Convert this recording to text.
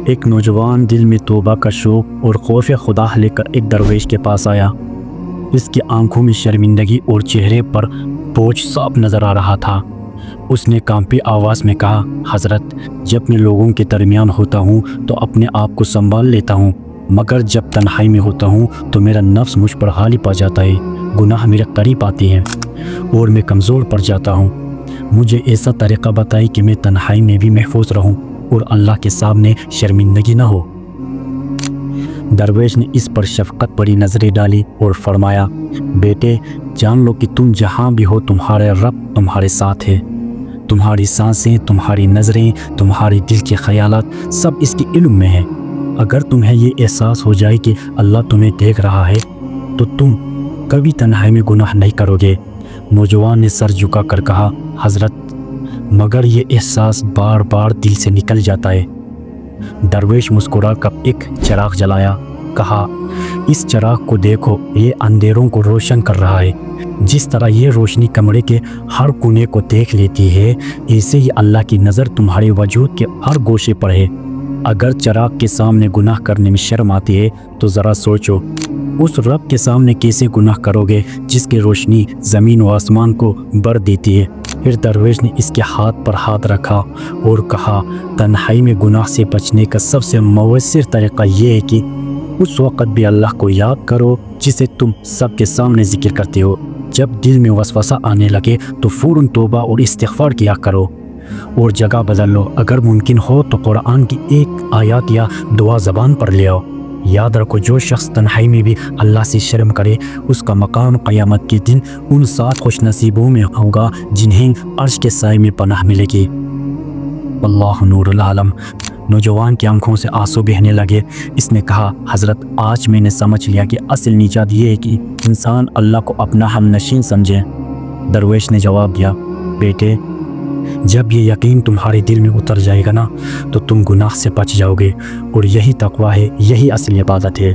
ایک نوجوان دل میں توبہ کا شوق اور خوف خدا لے کر ایک درویش کے پاس آیا۔ اس کی آنکھوں میں شرمندگی اور چہرے پر بوجھ صاف نظر آ رہا تھا۔ اس نے کانپی آواز میں کہا، حضرت، جب میں لوگوں کے درمیان ہوتا ہوں تو اپنے آپ کو سنبھال لیتا ہوں، مگر جب تنہائی میں ہوتا ہوں تو میرا نفس مجھ پر غالب پا جاتا ہے، گناہ میرے قریب آتے ہیں اور میں کمزور پڑ جاتا ہوں۔ مجھے ایسا طریقہ بتائی کہ میں تنہائی میں بھی محفوظ رہوں اور اللہ کے سامنے شرمندگی نہ ہو۔ درویش نے اس پر شفقت بھری نظریں ڈالی اور فرمایا، بیٹے، جان لو کہ تم جہاں بھی ہو تمہارے رب تمہارے ساتھ ہے۔ تمہاری سانسیں، تمہاری نظریں، تمہارے دل کے خیالات سب اس کے علم میں ہیں۔ اگر تمہیں یہ احساس ہو جائے کہ اللہ تمہیں دیکھ رہا ہے تو تم کبھی تنہائی میں گناہ نہیں کرو گے۔ نوجوان نے سر جھکا کر کہا، حضرت، مگر یہ احساس بار بار دل سے نکل جاتا ہے۔ درویش مسکرا کر ایک چراغ جلایا، کہا، اس چراغ کو دیکھو، یہ اندھیروں کو روشن کر رہا ہے۔ جس طرح یہ روشنی کمرے کے ہر کونے کو دیکھ لیتی ہے، ایسے ہی اللہ کی نظر تمہارے وجود کے ہر گوشے پر ہے۔ اگر چراغ کے سامنے گناہ کرنے میں شرم آتی ہے تو ذرا سوچو، اس رب کے سامنے کیسے گناہ کرو گے جس کی روشنی زمین و آسمان کو بھر دیتی ہے۔ پھر درویش نے اس کے ہاتھ پر ہاتھ رکھا اور کہا، تنہائی میں گناہ سے بچنے کا سب سے مؤثر طریقہ یہ ہے کہ اس وقت بھی اللہ کو یاد کرو جسے تم سب کے سامنے ذکر کرتے ہو۔ جب دل میں وسوسہ آنے لگے تو فوراً توبہ اور استغفار کیا کرو اور جگہ بدل لو۔ اگر ممکن ہو تو قرآن کی ایک آیات یا دعا زبان پر لے آؤ۔ یاد رکھو، جو شخص تنہائی میں بھی اللہ سے شرم کرے، اس کا مقام قیامت کے دن ان 7 خوش نصیبوں میں ہوگا جنہیں عرش کے سائے میں پناہ ملے گی۔ اللہ نور العالم۔ نوجوان کی آنکھوں سے آنسو بہنے لگے۔ اس نے کہا، حضرت، آج میں نے سمجھ لیا کہ اصل نجات یہ ہے کہ انسان اللہ کو اپنا ہم نشین سمجھے۔ درویش نے جواب دیا، بیٹے، جب یہ یقین تمہارے دل میں اتر جائے گا نا تو تم گناہ سے بچ جاؤ گے، اور یہی تقویٰ ہے، یہی اصل عبادت ہے۔